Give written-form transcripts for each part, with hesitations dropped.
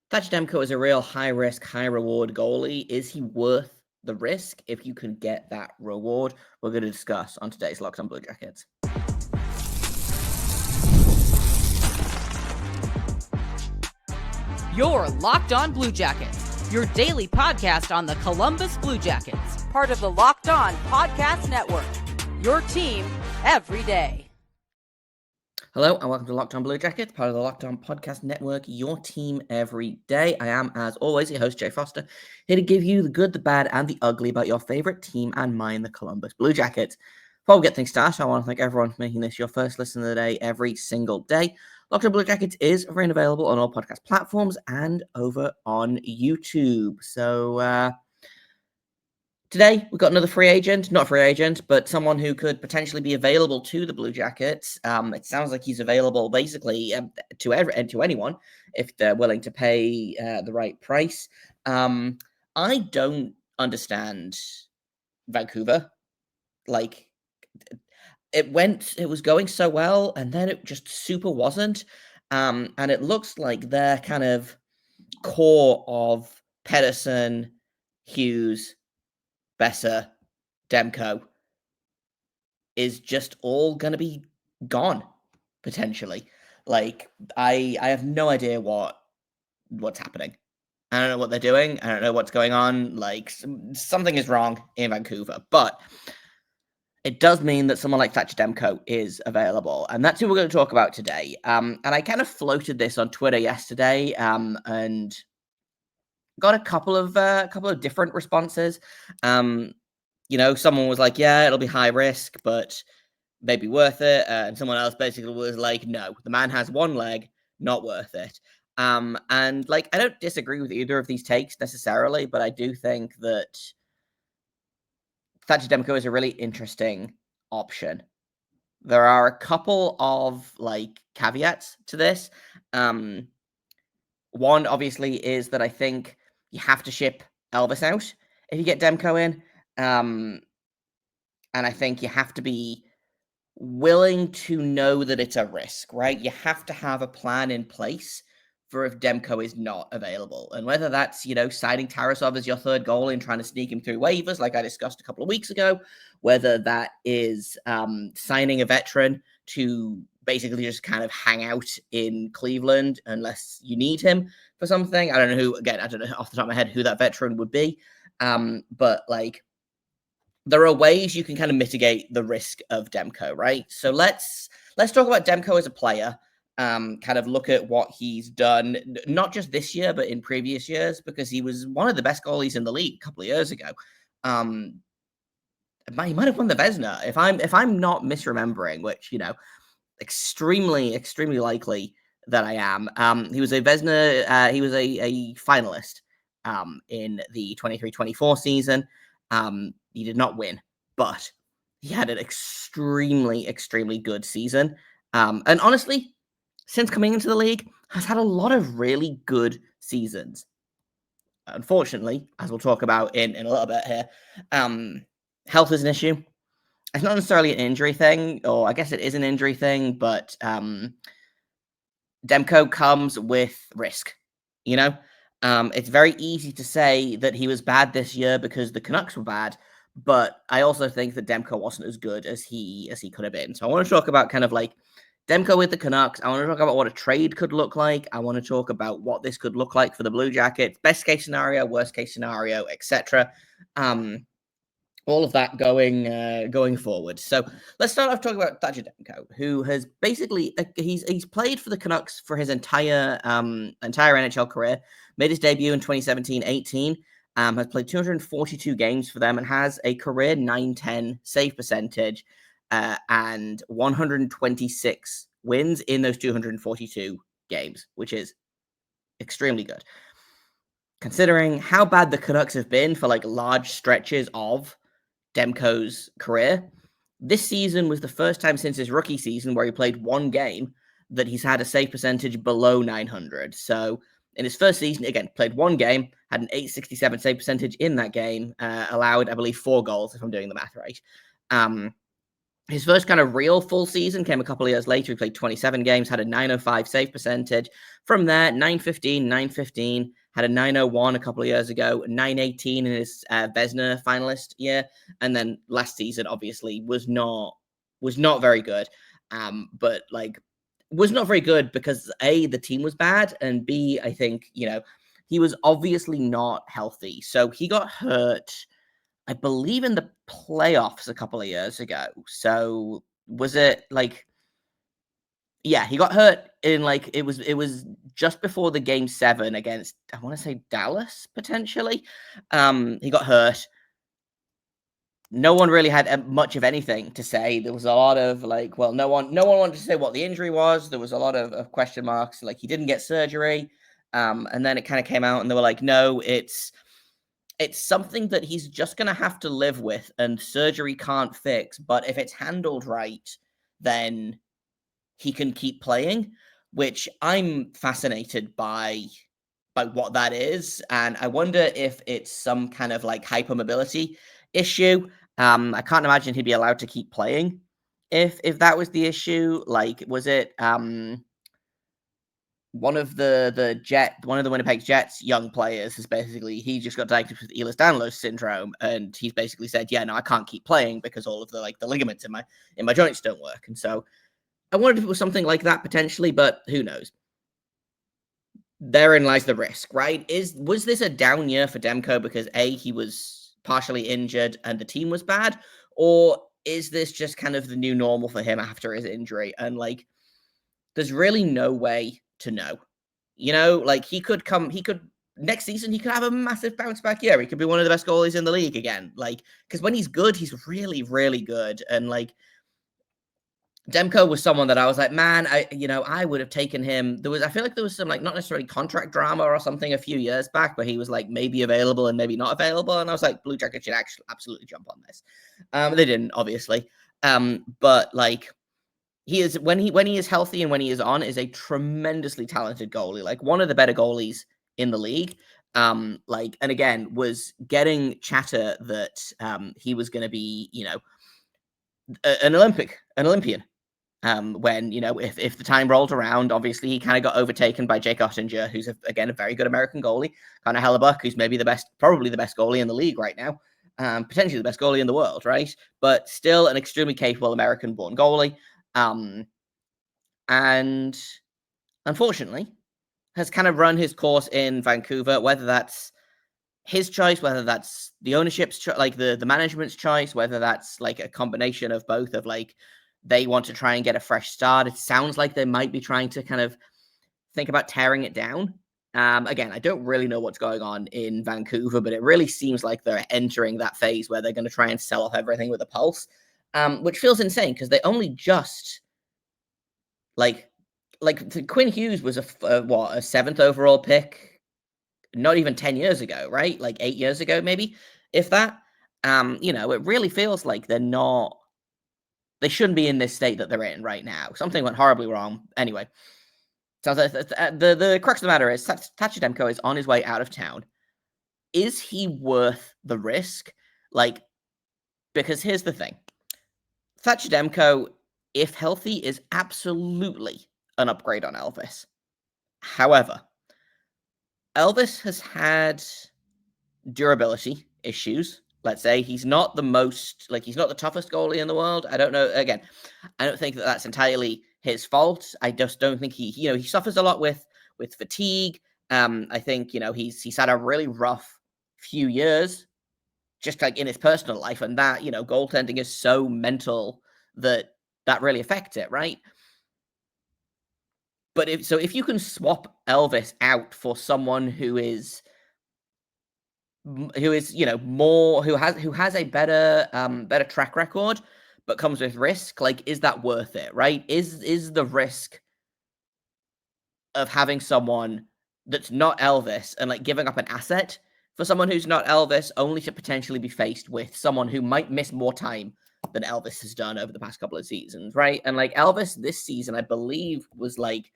Thatcher Demko is a real high-risk, high-reward goalie. Is he worth the risk if you can get that reward? We're going to discuss on today's Locked On Blue Jackets. You're Locked On Blue Jackets, your daily podcast on the Columbus Blue Jackets, part of the Locked On Podcast Network, your team every day. Hello and welcome to Locked On Blue Jackets, part of the Locked On Podcast Network, your team every day. I am, as always, your host, Jay Foster, here to give you the good, the bad, and the ugly about your favorite team and mine, the Columbus Blue Jackets. Before we get things started, I want to thank everyone for making this your first listen of the day every single day. Locked On Blue Jackets is free and available on all podcast platforms and over on YouTube. So, today, we've got another free agent, not free agent, but someone who could potentially be available to the Blue Jackets. It sounds like he's available basically to anyone if they're willing to pay the right price. I don't understand Vancouver. Like, it was going so well, and then it just super wasn't. And it looks like their kind of core of Pedersen, Hughes, Besser, Demko is just all going to be gone, potentially. Like, I have no idea what's happening. I don't know what they're doing. I don't know what's going on. Like, something is wrong in Vancouver. But it does mean that someone like Thatcher Demko is available. And that's who we're going to talk about today. And I kind of floated this on Twitter yesterday and got a couple of different responses. Someone was like, yeah, it'll be high risk, but maybe worth it. And someone else basically was like, no, the man has one leg, not worth it. And I don't disagree with either of these takes necessarily, but I do think that Thatcher Demko is a really interesting option. There are a couple of caveats to this. One obviously is that I think you have to ship Elvis out if you get Demko in. And I think you have to be willing to know that it's a risk, right? You have to have a plan in place for if Demko is not available. And whether that's, signing Tarasov as your third goal and trying to sneak him through waivers, like I discussed a couple of weeks ago, whether that is signing a veteran to basically just kind of hang out in Cleveland unless you need him for something. I don't know off the top of my head who that veteran would be. But there are ways you can kind of mitigate the risk of Demko, right? So let's talk about Demko as a player, kind of look at what he's done, not just this year, but in previous years, because he was one of the best goalies in the league a couple of years ago. He might have won the Vezina, if I'm not misremembering, which, extremely, extremely likely that I am. He was a Vezina, he was a finalist in the 23-24 season. He did not win, but he had an extremely, extremely good season. And honestly, since coming into the league, has had a lot of really good seasons. Unfortunately, as we'll talk about in a little bit here, health is an issue. It's not necessarily an injury thing, or I guess it is an injury thing, but Demko comes with risk, It's very easy to say that he was bad this year because the Canucks were bad, but I also think that Demko wasn't as good as he could have been. So I want to talk about kind of Demko with the Canucks. I want to talk about what a trade could look like. I want to talk about what this could look like for the Blue Jackets, best case scenario, worst case scenario, etc. All of that going forward. So let's start off talking about Thatcher Demko, who has basically he's played for the Canucks for his entire NHL career. Made his debut in 2017-18. Has played 242 games for them and has a career .910 save percentage and 126 wins in those 242 games, which is extremely good. Considering how bad the Canucks have been for large stretches of Demko's career, this season was the first time since his rookie season where he played one game that he's had a save percentage below 900. So in his first season, again, played one game, had an .867 save percentage in that game, allowed, I believe, 4 goals, if I'm doing the math right. His first kind of real full season came a couple of years later. He played 27 games, had a 905 save percentage. From there, 915, 915, had a 901 a couple of years ago, 918 in his Vezina finalist year. And then last season, obviously, was not very good. But like, was not very good because A, the team was bad, and B, I think, he was obviously not healthy. So he got hurt, I believe, in the playoffs a couple of years ago. So was it like, yeah, he got hurt in like, it was just before the game 7 against, I want to say Dallas, potentially. He got hurt. No one really had much of anything to say. There was a lot of like, well, no one wanted to say what the injury was. There was a lot of question marks. Like, he didn't get surgery. And then it kind of came out and they were like, no, it's something that he's just going to have to live with and surgery can't fix. But if it's handled right, then he can keep playing, which I'm fascinated by what that is. And I wonder if it's some kind of like hypermobility issue. I can't imagine he'd be allowed to keep playing if that was the issue. Like, was it one of the Winnipeg Jets young players he just got diagnosed with Ehlers-Danlos syndrome, and he's basically said, yeah, no, I can't keep playing because all of the ligaments in my joints don't work. And so I wondered if it was something like that potentially, but who knows? Therein lies the risk, right? Was this a down year for Demko because A, he was partially injured and the team was bad, or is this just kind of the new normal for him after his injury? And like, there's really no way to know. Like, next season, he could have a massive bounce back year. He could be one of the best goalies in the league again. Like, because when he's good, he's really, really good. And like, Demko was someone that I was like, man, I would have taken him. I feel like there was some like not necessarily contract drama or something a few years back where he was like maybe available and maybe not available. And I was like, Blue Jackets should actually absolutely jump on this. They didn't, obviously. But like, he is when he is healthy and when he is on is a tremendously talented goalie, like one of the better goalies in the league. And again, was getting chatter that he was going to be, an Olympian. When if the time rolled around, obviously he kind of got overtaken by Jake Ottinger, who's again a very good American goalie, Connor Hellebuck, who's maybe probably the best goalie in the league right now, potentially the best goalie in the world, right? But still an extremely capable American-born goalie. And unfortunately has kind of run his course in Vancouver, whether that's his choice, whether that's the ownership's like the management's choice, whether that's like a combination of both, of like they want to try and get a fresh start. It sounds like they might be trying to kind of think about tearing it down. Again, I don't really know what's going on in Vancouver, but it really seems like they're entering that phase where they're going to try and sell off everything with a pulse, which feels insane because they only just like Quinn Hughes was a 7th overall pick, not even 10 years ago, right? Like 8 years ago, maybe, if that. It really feels like they shouldn't be in this state that they're in right now. Something went horribly wrong. Anyway, so the crux of the matter is Thatcher Demko is on his way out of town. Is he worth the risk? Like, because here's the thing. Thatcher Demko, if healthy, is absolutely an upgrade on Elvis. However, Elvis has had durability issues. Let's say he's not the toughest goalie in the world. I don't know. Again, I don't think that that's entirely his fault. I just don't think he suffers a lot with fatigue. I think, he's had a really rough few years, just like in his personal life, and that, goaltending is so mental that really affects it, right? But if you can swap Elvis out for someone who has a better track record, but comes with risk, like, is that worth it, right? Is the risk of having someone that's not Elvis and like giving up an asset for someone who's not Elvis, only to potentially be faced with someone who might miss more time than Elvis has done over the past couple of seasons, right? And like Elvis this season, I believe, was like,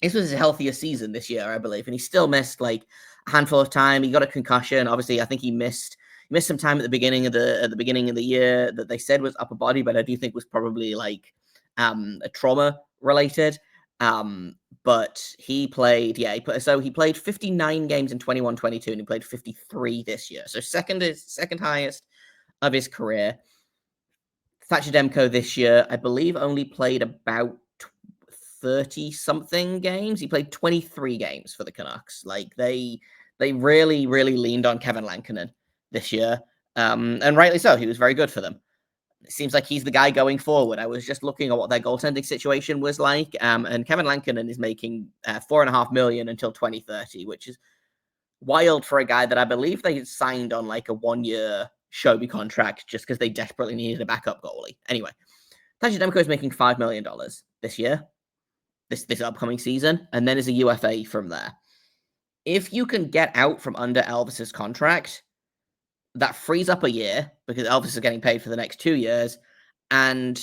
this was his healthiest season this year, I believe, and he still missed like a handful of time. He got a concussion. Obviously, I think he missed missed some time at the beginning of the year that they said was upper body, but I do think was probably like a trauma related. But he played, he played 59 games in 21-22, and he played 53 this year. So second highest of his career. Thatcher Demko this year, I believe, only played about 30-something games. He played 23 games for the Canucks. Like, they really, really leaned on Kevin Lankinen this year. And rightly so. He was very good for them. It seems like he's the guy going forward. I was just looking at what their goaltending situation was like. And Kevin Lankinen is making $4.5 million until 2030, which is wild for a guy that I believe they signed on like a 1-year Shobi contract just because they desperately needed a backup goalie. Anyway, Thatcher Demko is making $5 million this year, this upcoming season, and then is a UFA from there. If you can get out from under Elvis's contract, that frees up a year because Elvis is getting paid for the next 2 years. And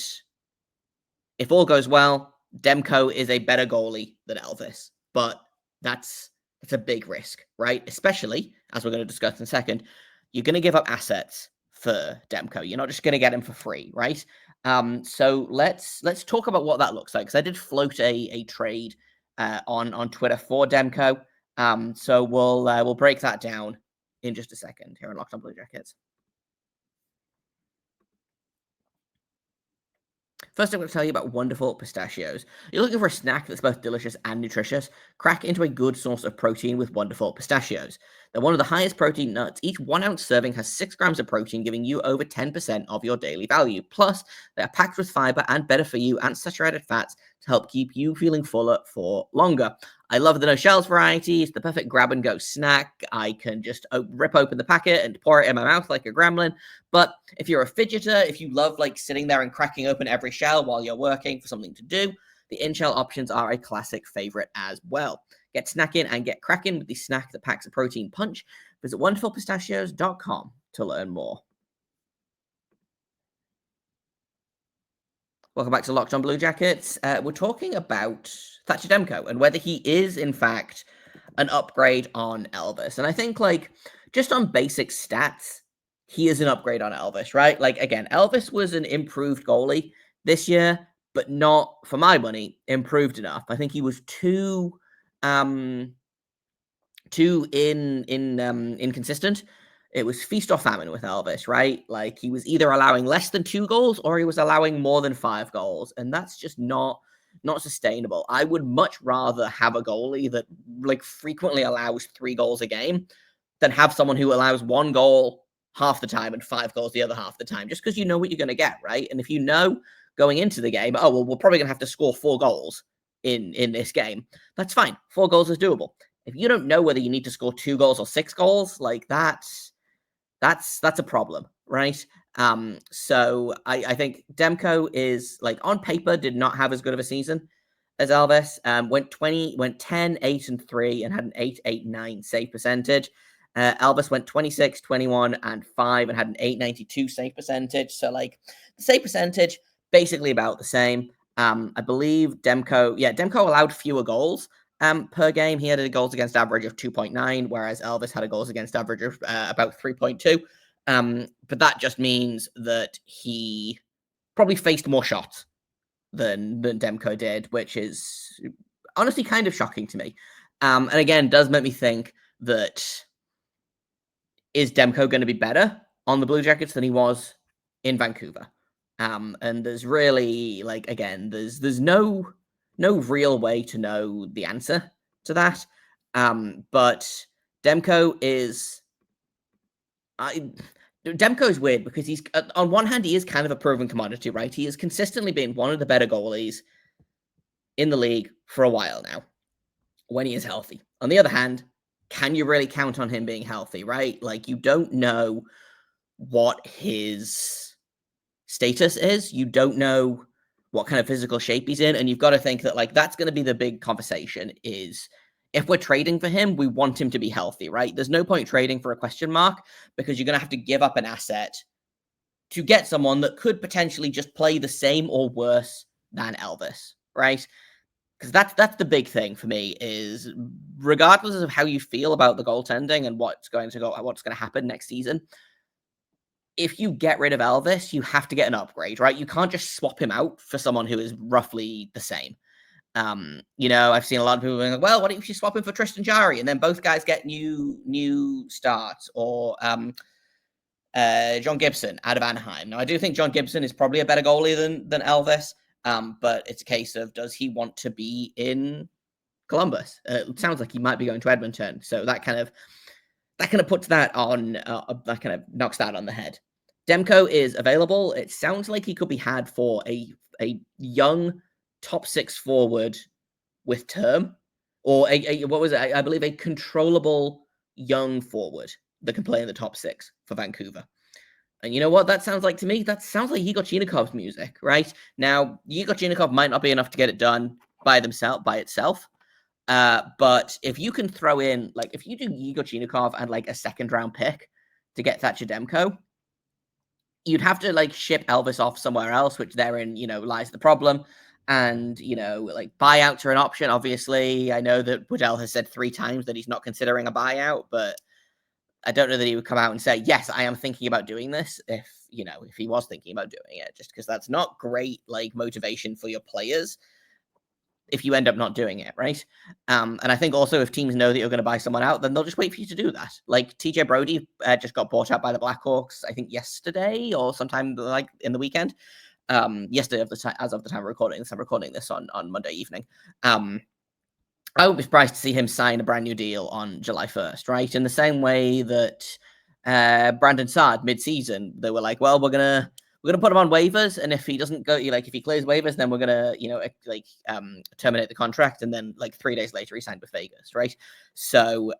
if all goes well, Demko is a better goalie than Elvis. But that's a big risk, right? Especially, as we're going to discuss in a second, you're going to give up assets for Demko. You're not just going to get him for free, right? So let's talk about what that looks like. Because I did float a trade on Twitter for Demko. So we'll break that down in just a second here on Locked On Blue Jackets. First, I'm going to tell you about wonderful pistachios. You're looking for a snack that's both delicious and nutritious? Crack into a good source of protein with wonderful pistachios. They're one of the highest protein nuts. Each 1 ounce serving has 6 grams of protein, giving you over 10% of your daily value. Plus, they are packed with fiber and better for you and saturated fats to help keep you feeling fuller for longer. I love the no shells variety. It's the perfect grab and go snack. I can just rip open the packet and pour it in my mouth like a gremlin. But if you're a fidgeter, if you love like sitting there and cracking open every shell while you're working for something to do, the in-shell options are a classic favorite as well. Get snackin and get crackin with the snack that packs a protein punch. Visit wonderfulpistachios.com to learn more. Welcome back to Locked On Blue Jackets. We're talking about Thatcher Demko and whether he is, in fact, an upgrade on Elvis. And I think, like, just on basic stats, he is an upgrade on Elvis, right? Like, again, Elvis was an improved goalie this year, but not, for my money, improved enough. I think he was too inconsistent. It was feast or famine with Elvis, right? Like, he was either allowing less than 2 goals or he was allowing more than 5 goals. And that's just not sustainable. I would much rather have a goalie that like frequently allows 3 goals a game than have someone who allows 1 goal half the time and 5 goals the other half the time, just because you know what you're going to get, right? And if you know going into the game, oh, well, we're probably going to have to score 4 goals in this game, that's fine. 4 goals is doable. If you don't know whether you need to score 2 goals or 6 goals, like that's a problem, right? So I think Demko is, like, on paper, did not have as good of a season as Elvis. Went 10, 8, and 3 and had an 8.89 save percentage. Elvis went 26, 21, and 5 and had an 8.92 save percentage. So, like, the save percentage, basically about the same. I believe Demko allowed fewer goals per game. He had a goals against average of 2.9, whereas Elvis had a goals against average of about 3.2. But that just means that he probably faced more shots than Demko did, which is honestly kind of shocking to me. And again, does make me think that, is Demko going to be better on the Blue Jackets than he was in Vancouver? And there's really, like, again, there's no real way to know the answer to that. But Demko is... Demko is weird because he's, on one hand, he is kind of a proven commodity, right? He has consistently been one of the better goalies in the league for a while now when he is healthy. On the other hand, can you really count on him being healthy, right? Like, you don't know what his status is. You don't know what kind of physical shape he's in. And you've got to think that, like, that's going to be the big conversation is, if we're trading for him, we want him to be healthy, right? There's no point trading for a question mark because you're going to have to give up an asset to get someone that could potentially just play the same or worse than Elvis, right? Because that's the big thing for me is, regardless of how you feel about the goaltending and what's going to happen next season, if you get rid of Elvis, you have to get an upgrade, right? You can't just swap him out for someone who is roughly the same. I've seen a lot of people being like, well, what if you swap him for Tristan Jarry and then both guys get new starts, or John Gibson out of Anaheim. Now, I do think John Gibson is probably a better goalie than Elvis, but it's a case of, does he want to be in Columbus? It sounds like he might be going to Edmonton, so that kind of puts that on, that kind of knocks that on the head. Demko is available. It sounds like he could be had for a young top 6 forward with term, or what was it? I believe a controllable young forward that can play in the top 6 for Vancouver. And you know what that sounds like to me? That sounds like Igor Chinakov's music, right? Now, Igor Chinikov might not be enough to get it done by itself. But if you can throw in, like, if you do Igor Chinikov and like a 2nd round pick to get Thatcher Demko, you'd have to like ship Elvis off somewhere else, which therein, lies the problem. And, like, buyouts are an option, obviously. I know that Woodell has said 3 times that he's not considering a buyout, but I don't know that he would come out and say, yes, I am thinking about doing this, if he was thinking about doing it, just because that's not great, like, motivation for your players if you end up not doing it, right? And I think also if teams know that you're going to buy someone out, then they'll just wait for you to do that. Like TJ Brody just got bought out by the Blackhawks, I think yesterday or sometime like in the weekend. Yesterday as of the time of recording this. I'm recording this on Monday evening. I would be surprised to see him sign a brand new deal on July 1st, right? In the same way that Brandon Saad mid-season, they were like, well, we're gonna put him on waivers, and if he doesn't go, if he clears waivers, then we're gonna, terminate the contract, and then like 3 days later he signed with Vegas, right? So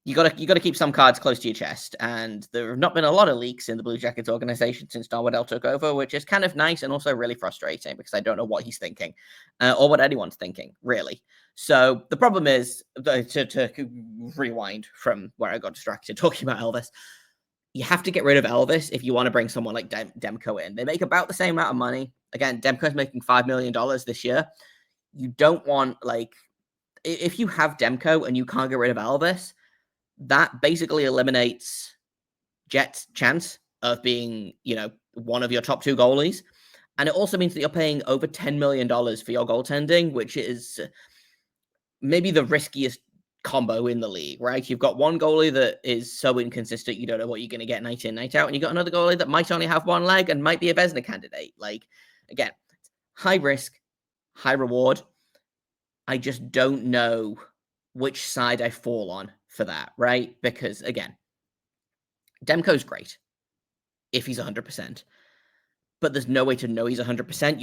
you gotta keep some cards close to your chest, and there have not been a lot of leaks in the Blue Jackets organization since Don Waddell took over, which is kind of nice and also really frustrating because I don't know what he's thinking, or what anyone's thinking, really. So the problem is, to rewind from where I got distracted talking about Elvis, you have to get rid of Elvis if you want to bring someone like Demko in. They make about the same amount of money. Again, Demko's making $5 million this year. You don't want, like, if you have Demko and you can't get rid of Elvis, that basically eliminates Jet's chance of being, one of your top 2 goalies. And it also means that you're paying over $10 million for your goaltending, which is maybe the riskiest combo in the league, right? You've got one goalie that is so inconsistent, you don't know what you're going to get night in, night out. And you got another goalie that might only have one leg and might be a Vezina candidate. Like, again, high risk, high reward. I just don't know which side I fall on for that, right? Because again, Demko's great if he's 100%, but there's no way to know he's 100%.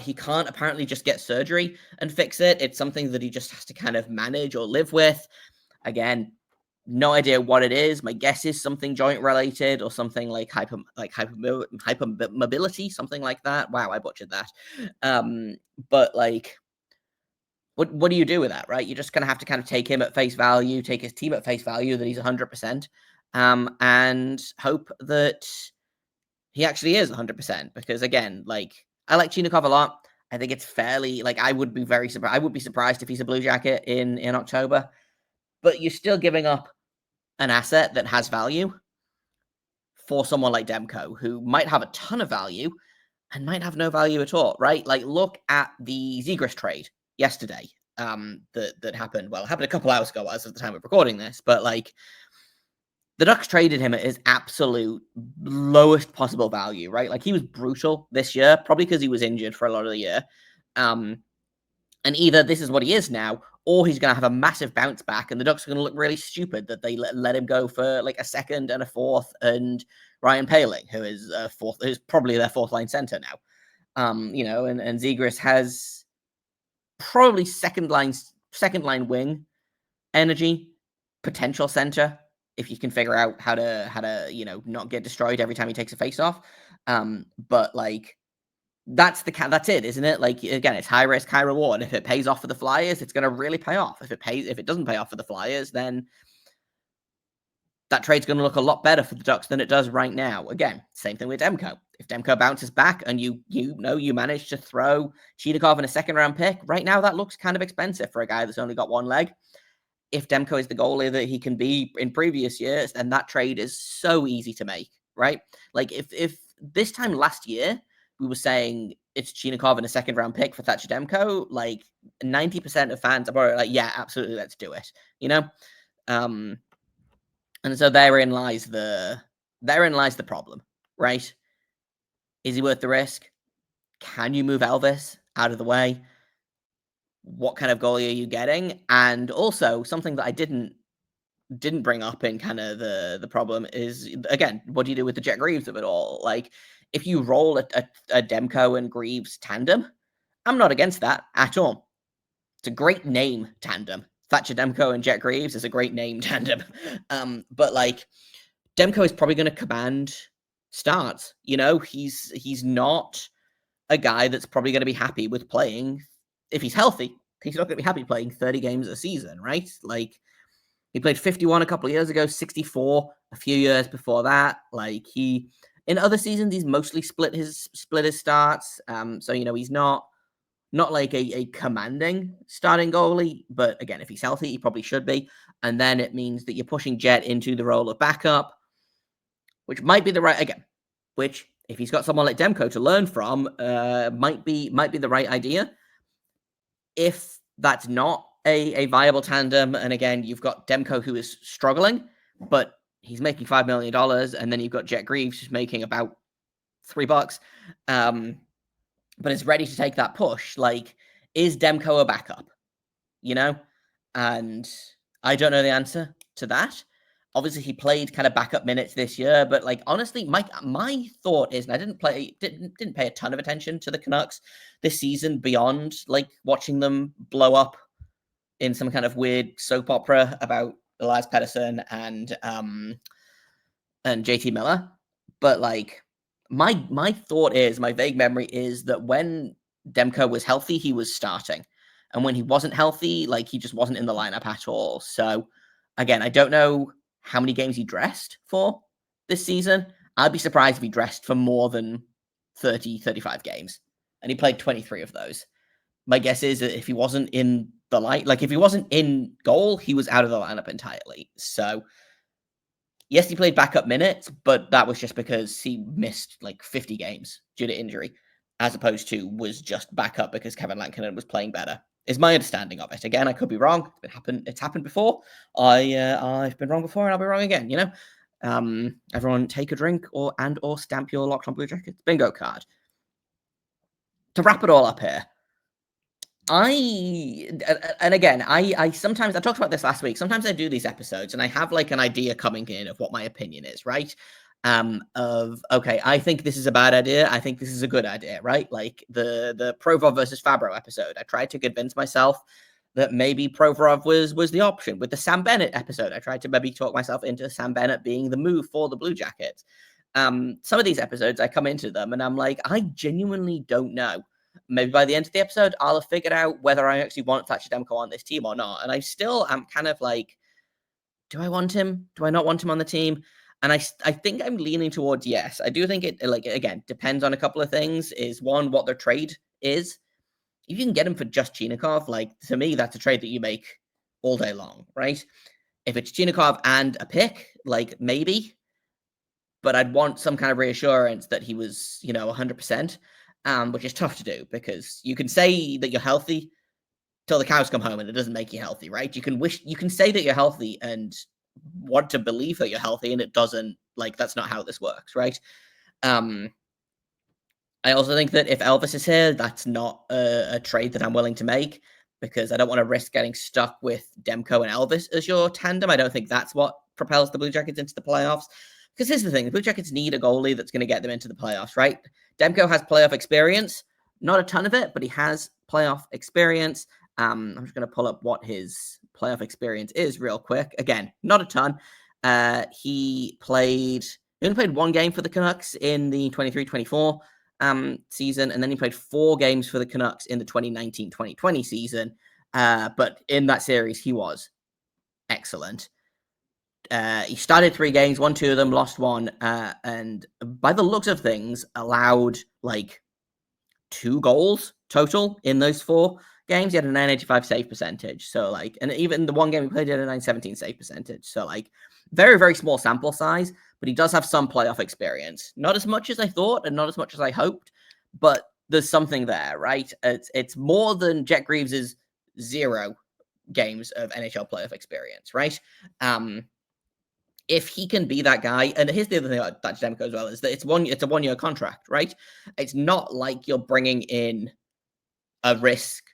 He can't apparently just get surgery and fix it. It's something that he just has to kind of manage or live with. Again, no idea what it is. My guess is something joint related or something like hypermobility, something like that. Wow, I butchered that. But like, what do you do with that, right? You're just going to have to kind of take him at face value, take his team at face value that he's 100%, and hope that he actually is 100%. Because again, like, I like Chinikov a lot. I think it's fairly, like, I would be surprised if he's a Blue Jacket in October. But you're still giving up an asset that has value for someone like Demko, who might have a ton of value and might have no value at all, right? Like, look at the Zegras trade yesterday that happened. Well, it happened a couple hours ago as of the time of recording this, but like, the Ducks traded him at his absolute lowest possible value, right? Like, he was brutal this year, probably because he was injured for a lot of the year. And either this is what he is now, or he's going to have a massive bounce back, and the Ducks are going to look really stupid that they let him go for like a 2nd and a 4th, and Ryan Poehling, who is who's probably their 4th line center now. And Zegras has probably second line wing energy, potential center, if you can figure out how to not get destroyed every time he takes a face off. But like, that's it, isn't it? Like, again, it's high risk, high reward. If it pays off for the Flyers, it's going to really pay off. If it doesn't pay off for the Flyers, then that trade's going to look a lot better for the Ducks than it does right now. Again, same thing with Demko. If Demko bounces back and you manage to throw Chinikov in a 2nd round pick, right now that looks kind of expensive for a guy that's only got one leg. if Demko is the goalie that he can be in previous years, then that trade is so easy to make, right? Like if this time last year we were saying it's Chinikov and a second round pick for Thatcher Demko, like 90% of fans are probably like, yeah, absolutely, let's do it, you know? And so therein lies the problem, right? Is he worth the risk? Can you move Elvis out of the way? What kind of goalie are you getting? And also something that I didn't bring up in kind of the problem is, again, what do you do with the Jet Greaves of it all? Like, if you roll a Demko and Greaves tandem, I'm not against that at all. It's a great name tandem. Thatcher Demko and Jet Greaves is a great name tandem. But like, Demko is probably going to command starts. You know, he's not a guy that's probably going to be happy with playing, if he's healthy, he's not going to be happy playing 30 games a season, right? Like, he played 51 a couple of years ago, 64 a few years before that. Like, in other seasons, he's mostly split his starts. So, you know, he's not like a commanding starting goalie, but again, if he's healthy, he probably should be. And then it means that you're pushing Jet into the role of backup, which might be the right, again, which if he's got someone like Demko to learn from, might be the right idea. If that's not a viable tandem, and again, you've got Demko who is struggling, but he's making $5 million, and then you've got Jet Greaves who's making about $3, but is ready to take that push. Like, is Demko a backup? You know? And I don't know the answer to that. Obviously, he played kind of backup minutes this year, but like, honestly, my thought is, and I didn't pay a ton of attention to the Canucks this season beyond like watching them blow up in some kind of weird soap opera about Elias Pettersson and JT Miller. But like, my thought is, my vague memory is that when Demko was healthy, he was starting. And when he wasn't healthy, like, he just wasn't in the lineup at all. So again, I don't know how many games he dressed for this season. I'd be surprised if he dressed for more than 30, 35 games. And he played 23 of those. My guess is that if he wasn't in the if he wasn't in goal, he was out of the lineup entirely. So yes, he played backup minutes, but that was just because he missed like 50 games due to injury, as opposed to was just backup because Kevin Lankinen was playing better, is my understanding of it. Again, I could be wrong. It's happened before. I've been wrong before, and I'll be wrong again, you know? Everyone take a drink or stamp your Locked On Blue Jackets bingo card. To wrap it all up here, I sometimes, I talked about this last week, sometimes I do these episodes and I have like an idea coming in of what my opinion is, right? Okay, I think this is a bad idea, I think this is a good idea, right? Like the Provorov versus Fabro episode, I tried to convince myself that maybe Provorov was the option. With the Sam Bennett episode, I tried to maybe talk myself into Sam Bennett being the move for the Blue Jackets. Some of these episodes, I come into them and I'm like, I genuinely don't know. Maybe by the end of the episode, I'll have figured out whether I actually want Thatcher Demko on this team or not. And I still am kind of like, do I want him? Do I not want him on the team? And I think I'm leaning towards yes. I do think it, like, again, depends on a couple of things. Is one, what their trade is. If you can get him for just Chinikov, like, to me, that's a trade that you make all day long, right? If it's Chinikov and a pick, like, maybe. But I'd want some kind of reassurance that he was, 100%. Which is tough to do because you can say that you're healthy till the cows come home and it doesn't make you healthy, right? You can say that you're healthy and want to believe that you're healthy and it doesn't, like, that's not how this works, right? I also think that if Elvis is here, that's not a trade that I'm willing to make because I don't want to risk getting stuck with Demko and Elvis as your tandem. I don't think that's what propels the Blue Jackets into the playoffs. Because here's the thing, the Blue Jackets need a goalie that's going to get them into the playoffs, right? Demko has playoff experience, not a ton of it, but he has playoff experience. I'm just going to pull up what his playoff experience is real quick. Again, not a ton. He only played one game for the Canucks in the 23-24 season, and then he played 4 games for the Canucks in the 2019-2020 season. But in that series, he was excellent. He started 3 games, won 2 of them, lost 1, and by the looks of things, allowed like 2 goals total in those 4 games, he had a 985 save percentage. So, like, and even the one game he played, he had a 917 save percentage. So, like, very, very small sample size, but he does have some playoff experience. Not as much as I thought and not as much as I hoped, but there's something there, right? It's more than Jet Greaves' 0 games of NHL playoff experience, right? If he can be that guy, and here's the other thing about Thatcher Demko as well, is that it's a 1-year contract, right? It's not like you're bringing in a risk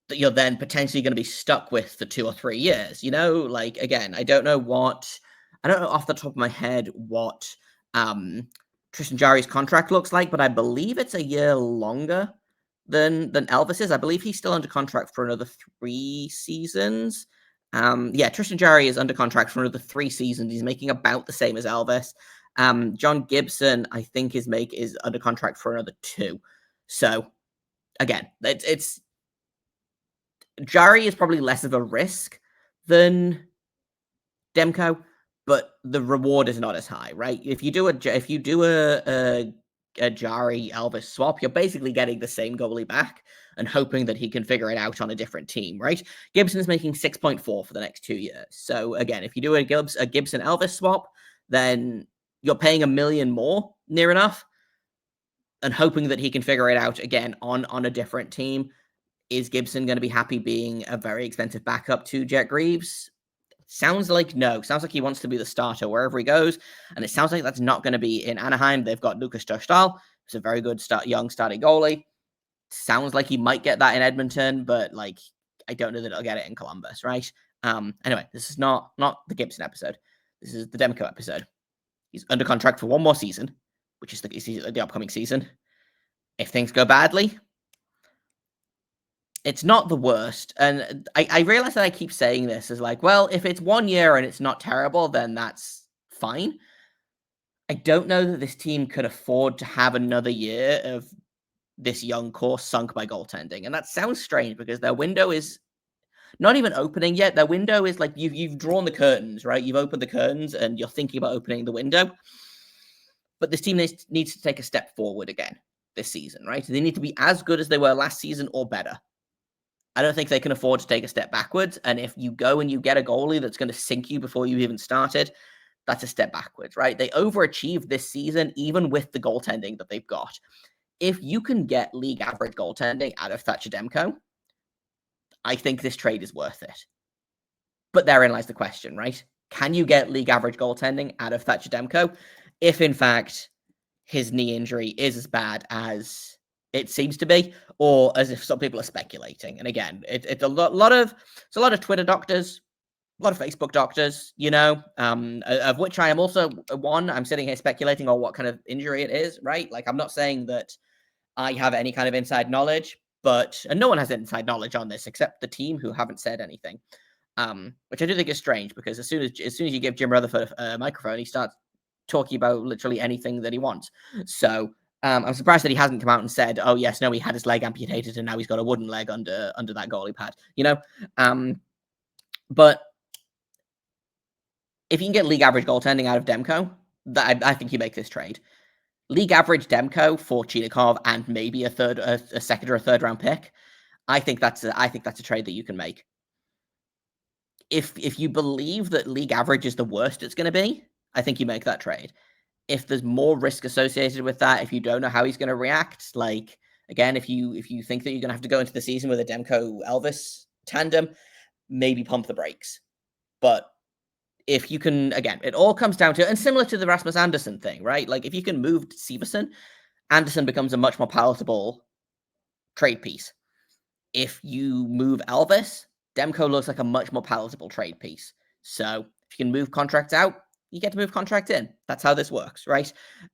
that you're then potentially going to be stuck with for 2 or 3 years. You know, like, again, I don't know off the top of my head what Tristan Jarry's contract looks like, but I believe it's a year longer than Elvis's. I believe he's still under contract for another 3 seasons. Tristan Jarry is under contract for another 3 seasons. He's making about the same as Elvis. John Gibson, I think, is under contract for another 2. So again, it's Jarry is probably less of a risk than Demko, but the reward is not as high, right? If you do a Jarry Elvis swap, you're basically getting the same goalie back and hoping that he can figure it out on a different team, right? Gibson is making 6.4 for the next 2 years. So again, if you do a Gibson Elvis swap, then you're paying $1 million more, near enough, and hoping that he can figure it out again on a different team. Is Gibson going to be happy being a very expensive backup to Jet Greaves? Sounds like no. Sounds like he wants to be the starter wherever he goes. And it sounds like that's not going to be in Anaheim. They've got Lucas Dostal, who's a very good young starting goalie. Sounds like he might get that in Edmonton, but like, I don't know that he'll get it in Columbus, right? Anyway, this is not the Gibson episode. This is the Demko episode. He's under contract for 1 more season, which is the upcoming season. If things go badly, it's not the worst. And I realize that I keep saying this as like, well, if it's 1 year and it's not terrible, then that's fine. I don't know that this team could afford to have another year of this young core sunk by goaltending. And that sounds strange because their window is not even opening yet. Their window is like, you've drawn the curtains, right? You've opened the curtains and you're thinking about opening the window. But this team needs to take a step forward again this season, right? They need to be as good as they were last season or better. I don't think they can afford to take a step backwards. And if you go and you get a goalie that's going to sink you before you've even started, that's a step backwards, right? They overachieved this season, even with the goaltending that they've got. If you can get league average goaltending out of Thatcher Demko, I think this trade is worth it. But therein lies the question, right? Can you get league average goaltending out of Thatcher Demko if, in fact, his knee injury is as bad as it seems to be, or as if some people are speculating? And again, it's a lot of Twitter doctors, a lot of Facebook doctors, you know, of which I am also one. I'm sitting here speculating on what kind of injury it is, right? Like, I'm not saying that I have any kind of inside knowledge, and no one has inside knowledge on this except the team, who haven't said anything, which I do think is strange, because as soon as you give Jim Rutherford a microphone, he starts talking about literally anything that he wants. So I'm surprised that he hasn't come out and said, oh yes, no, he had his leg amputated and now he's got a wooden leg under that goalie pad, you know? But if you can get league average goaltending out of Demko, I think you make this trade. League average Demko for Chinikov and maybe a second or a third round pick. I think that's a trade that you can make. If you believe that league average is the worst it's going to be, I think you make that trade. If there's more risk associated with that, if you don't know how he's going to react, like, again, if you think that you're going to have to go into the season with a Demko-Elvis tandem, maybe pump the brakes. But if you can, again, it all comes down to, and similar to the Rasmus Anderson thing, right? Like, if you can move Severson, Anderson becomes a much more palatable trade piece. If you move Elvis, Demko looks like a much more palatable trade piece. So if you can move contracts out, you get to move contract in. That's how this works, right?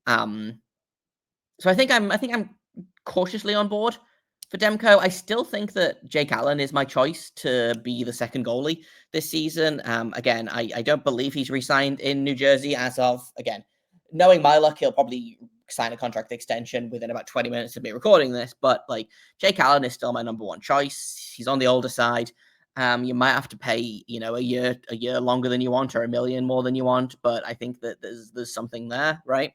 So I think I'm cautiously on board for Demko. I still think that Jake Allen is my choice to be the second goalie this season. Again, I don't believe he's re-signed in New Jersey as of, again, knowing my luck, he'll probably sign a contract extension within about 20 minutes of me recording this. But like, Jake Allen is still my number one choice. He's on the older side. You might have to pay, you know, a year longer than you want, or $1 million more than you want. But I think that there's something there, right?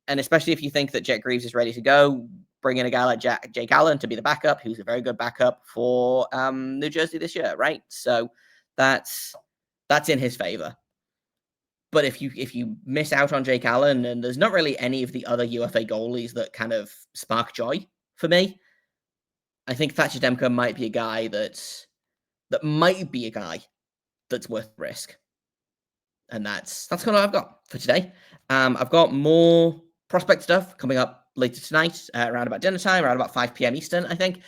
And especially if you think that Jet Greaves is ready to go, bring in a guy like Jake Allen to be the backup, who's a very good backup for New Jersey this year, right? So that's in his favor. But if you miss out on Jake Allen, and there's not really any of the other UFA goalies that kind of spark joy for me, I think Thatcher Demko might be a guy that's worth the risk. And that's kind of what I've got for today. I've got more prospect stuff coming up later tonight, around about dinner time, around about 5 p.m. Eastern, I think,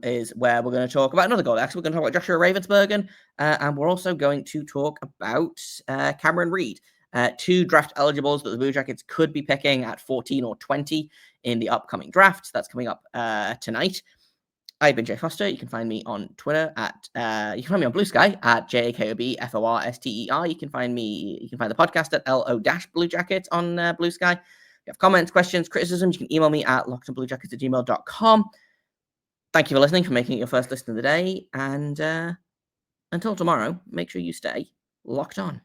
is where we're going to talk about another goal. Actually, we're going to talk about Joshua Ravensbergen, and we're also going to talk about Cameron Reed, 2 draft eligibles that the Blue Jackets could be picking at 14 or 20 in the upcoming draft. That's coming up tonight. I've been Jay Foster. You can find me on Twitter you can find me on Blue Sky at JAKOBFORSTER. You can find the podcast at LO-Blue Jackets on Blue Sky. If you have comments, questions, criticisms, you can email me at lockedonbluejackets@gmail.com. Thank you for listening, for making it your first listen of the day. And until tomorrow, make sure you stay locked on.